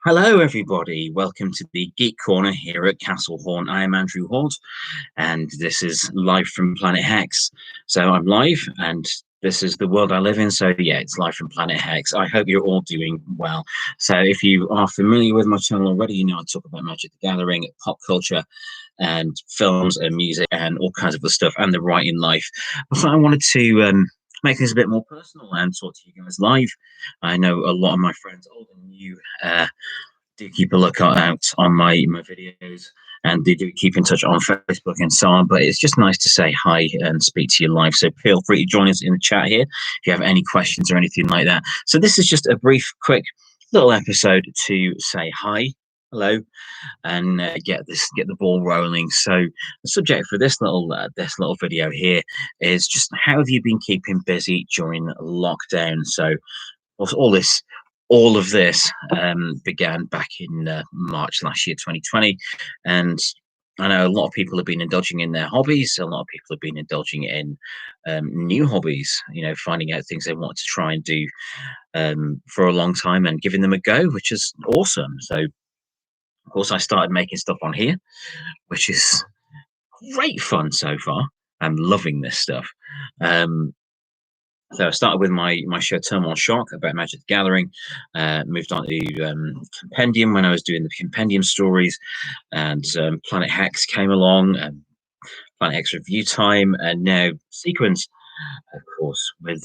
Hello, everybody. Welcome to the Geek Corner here at Castle Horn. I am Andrew Hort, and this is live from Planet Hex. So I'm live, and this is the world I live in. So yeah, it's live from Planet Hex. I hope you're all doing well. So if you are familiar with my channel already, you know I talk about Magic the Gathering, pop culture, and films and music and all kinds of other stuff, and the writing life. But I wanted to make things a bit more personal and talk to you guys live. I know a lot of my friends, old and new, do keep a lookout out on my videos, and they do keep in touch on Facebook and so on. But it's just nice to say hi and speak to you live. So feel free to join us in the chat here if you have any questions or anything like that. So this is just a brief, quick little episode to say hi, hello, and get the ball rolling. So the subject for this little video here is just how have you been keeping busy during lockdown? So all of this began back in March last year, 2020, and I know a lot of people have been indulging in their hobbies. A lot of people have been indulging in new hobbies. You know, finding out things they want to try and do for a long time and giving them a go, which is awesome. So, of course, I started making stuff on here, which is great fun so far. I'm loving this stuff. So I started with my show Turn On Shock about Magic the Gathering, moved on to Compendium when I was doing the Compendium stories, and Planet Hex came along, and Planet Hex Review Time, and now Sequence, of course, with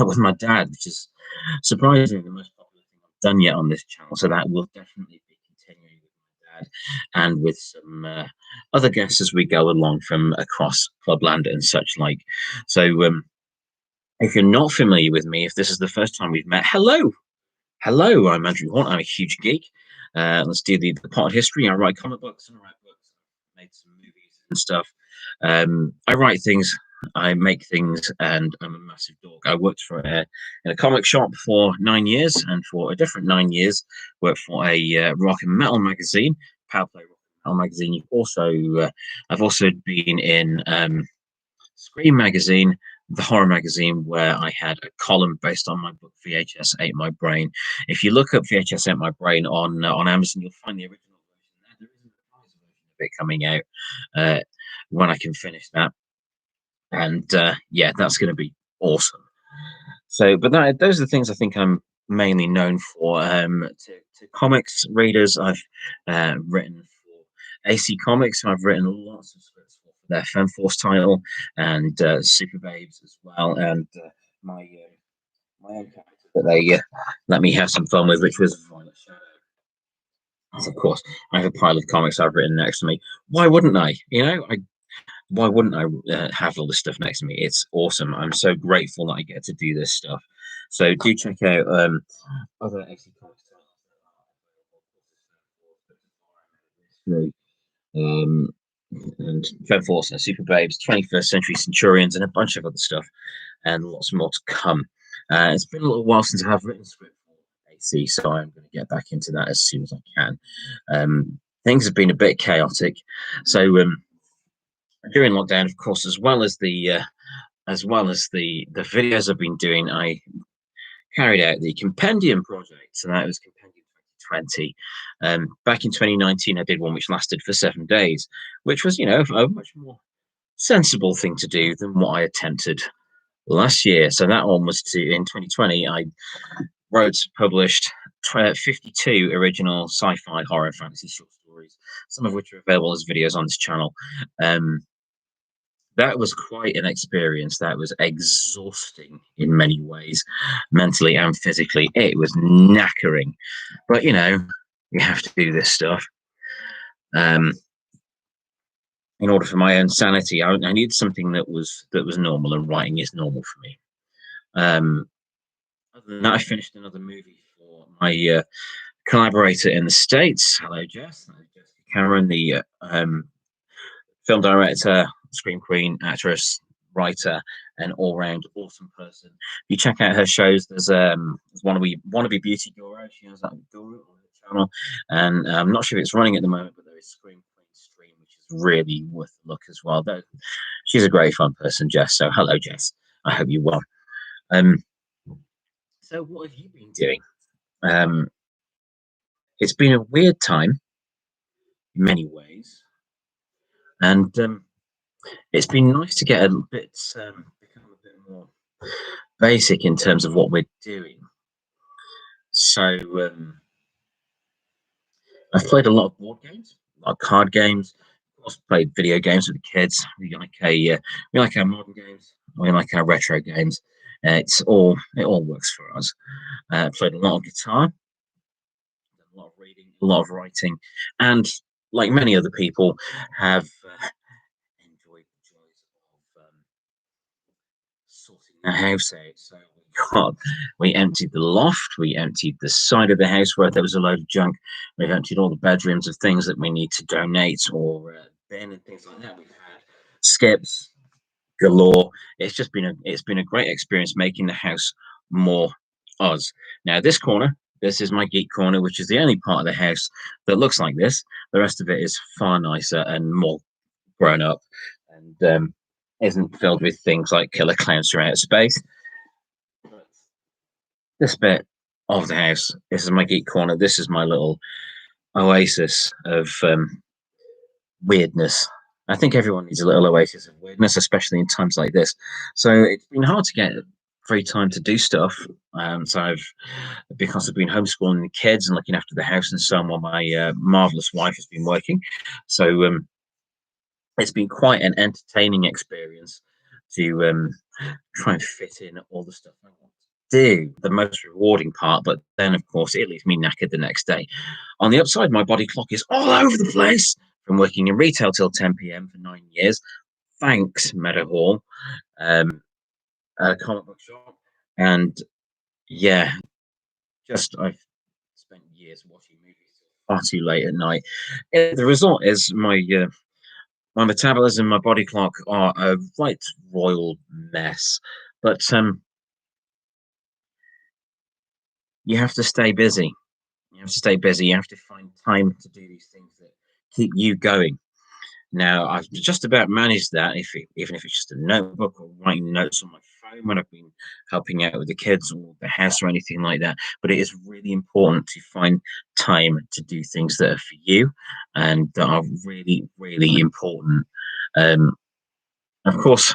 with my dad, which is surprisingly the most popular thing I've done yet on this channel. So that will definitely be continuing with my dad and with some other guests as we go along from across Clubland and such like. So if you're not familiar with me, if this is the first time we've met, hello. Hello, I'm Andrew Hunt. I'm a huge geek. Let's do the part of history. I write comic books and I write books. I've made some movies and stuff. I write things, I make things, and I'm a massive dog. I worked for in a comic shop for 9 years, and for a different 9 years, worked for a rock and metal magazine, Power Play Rock and Metal magazine. I've also been in Scream magazine, the horror magazine, where I had a column based on my book VHS Ate My Brain. If you look up VHS Ate My Brain on Amazon, you'll find the original version there. There is a revised version of it coming out when I can finish that, and yeah, that's going to be awesome. So, but those are the things I think I'm mainly known for. To comics readers, I've written for AC Comics. I've written lots of scripts for their Femforce title, and Superbabes as well, and my own character that they let me have some fun with, which was Violet Shadow. Of course, I have a pile of comics I've written next to me. Why wouldn't I? Why wouldn't I have all this stuff next to me? It's awesome. I'm so grateful that I get to do this stuff. So do check out other AC Comics titles. Um, and Femforce and Superbabes, 21st Century Centurions, and a bunch of other stuff, and lots more to come. It's been a little while since I have written script for AC, so I'm going to get back into that as soon as I can. Things have been a bit chaotic, so during lockdown, of course, as well as the videos I've been doing, I carried out the Compendium project, so that was Compendium 2020. Back in 2019, I did one which lasted for 7 days, which was, a much more sensible thing to do than what I attempted last year. So that one was in 2020. I wrote, published 52 original sci-fi, horror, fantasy short stories, some of which are available as videos on this channel. That was quite an experience. That was exhausting in many ways, mentally and physically. It was knackering, but you have to do this stuff. In order for my own sanity, I needed something that was normal, and writing is normal for me. Other than that, I finished another movie for my collaborator in the States. Hello, Jess. Jessica Cameron, the film director, scream queen, actress, writer, and all-round awesome person. If you check out her shows, there's wannabe beauty guru. She has that guru on her channel, and I'm not sure if it's running at the moment, but there is Scream Queen Stream, which is really worth a look as well. Though she's a great fun person, Jess. So hello, Jess. I hope you're well. So what have you been doing? it's been a weird time in many ways, and it's been nice to get a bit become a bit more basic in terms of what we're doing. So I've played a lot of board games, a lot of card games. Of course, played video games with the kids. We like our modern games. We like our retro games. It all works for us. Played a lot of guitar, a lot of reading, a lot of writing, and like many other people, have enjoyed the joys of sorting the house out. So we emptied the loft, we emptied the side of the house where there was a load of junk. We've emptied all the bedrooms of things that we need to donate or bin and things like that. We've had skips galore. It's been a great experience making the house more us. Now this corner, this is my geek corner, which is the only part of the house that looks like this. The rest of it is far nicer and more grown up, and isn't filled with things like killer clowns from outer space. But this bit of the house, this is my geek corner. This is my little oasis of weirdness. I think everyone needs a little oasis of weirdness, especially in times like this. So it's been hard to get free time to do stuff. Because I've been homeschooling the kids and looking after the house and so on, while my marvelous wife has been working. So it's been quite an entertaining experience to try and fit in all the stuff I want to do. The most rewarding part, but then of course it leaves me knackered the next day. On the upside, my body clock is all over the place from working in retail till 10 p.m. for 9 years. Thanks, Meadowhall, comic book shop, and yeah, just I've spent years watching movies far too late at night. The result is my metabolism, my body clock are a right royal mess. But you have to stay busy. You have to stay busy. You have to find time to do these things that keep you going. Now, I've just about managed that, even if it's just a notebook or writing notes on my phone when I've been helping out with the kids or the house or anything like that. But it is really important to find time to do things that are for you and that are really, really important. Um, of course,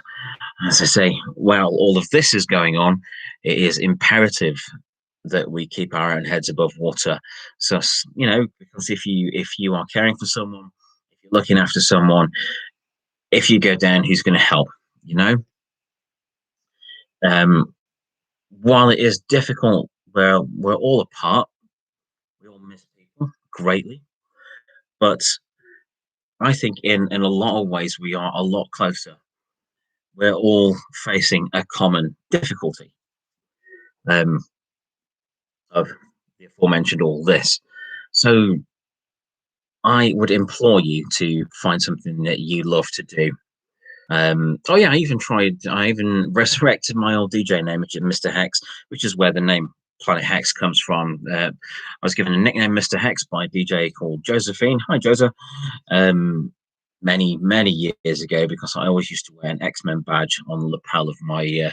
as I say, while all of this is going on, it is imperative that we keep our own heads above water. So, because if you are caring for someone, if you're looking after someone, if you go down, who's going to help? You know, while it is difficult, we're all apart, we all miss people greatly, but I think in a lot of ways we are a lot closer. We're all facing a common difficulty. Um, of the aforementioned all this. So I would implore you to find something that you love to do. Oh yeah, I even resurrected my old DJ name, which is Mr. Hex, which is where the name Planet Hex comes from. I was given a nickname Mr. Hex by a DJ called Josephine. Hi, Joseph. Many years ago, because I always used to wear an X-Men badge on the lapel of my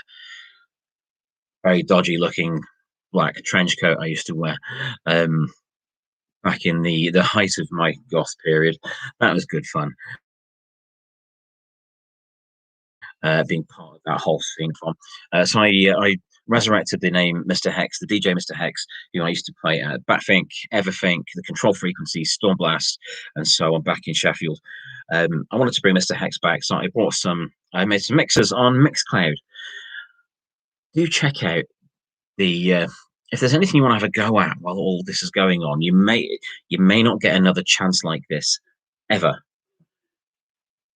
very dodgy looking black trench coat I used to wear. Back in the height of my goth period. That was good fun. Being part of that whole thing from. So I resurrected the name Mr. Hex, the DJ Mr. Hex, who I used to play at Batfink, Everfink, the Control Frequencies, Stormblast, and so on back in Sheffield. I wanted to bring Mr. Hex back, so I made some mixes on Mixcloud. Do check out the if there's anything you want to have a go at while all this is going on, you may not get another chance like this ever.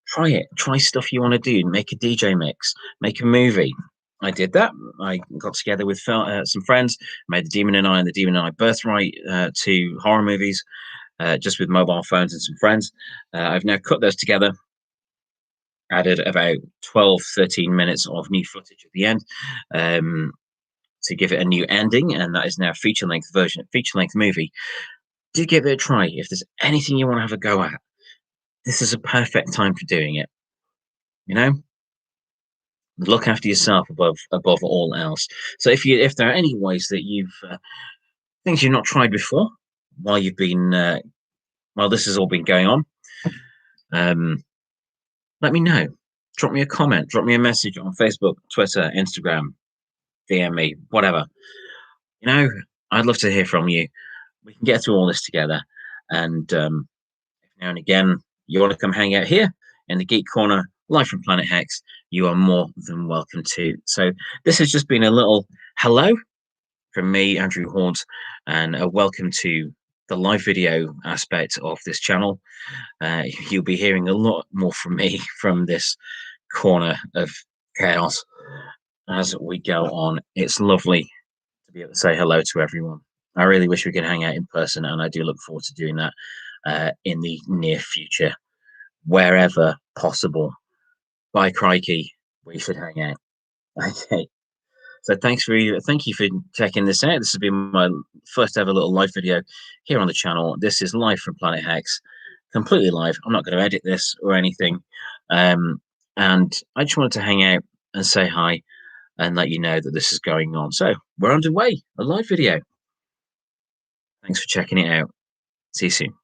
Try it. Try stuff you want to do. Make a DJ mix. Make a movie. I did that. I got together with some friends, made The Demon and I and The Demon and I Birthright, two horror movies, just with mobile phones and some friends. I've now cut those together, added about 12, 13 minutes of new footage at the end. To give it a new ending, and that is now a feature-length movie. Do give it a try. If there's anything you want to have a go at, this is a perfect time for doing it. Look after yourself above all else. So if there are any ways that things you've not tried before, while you've been while this has all been going on. Let me know. Drop me a comment. Drop me a message on Facebook, Twitter, Instagram, DM me, whatever. You know, I'd love to hear from you. We can get through all this together. And if now and again you want to come hang out here in the Geek Corner, live from Planet Hex, you are more than welcome to. So this has just been a little hello from me, Andrew Horns, and a welcome to the live video aspect of this channel. You'll be hearing a lot more from me from this corner of chaos as we go on. It's lovely to be able to say hello to everyone. I really wish we could hang out in person, and I do look forward to doing that in the near future, wherever possible. By crikey, we should hang out. Okay. So thank you for checking this out. This has been my first ever little live video here on the channel. This is live from Planet Hex, completely live. I'm not going to edit this or anything. And I just wanted to hang out and say hi and let you know that this is going on. So we're underway, a live video. Thanks for checking it out. See you soon.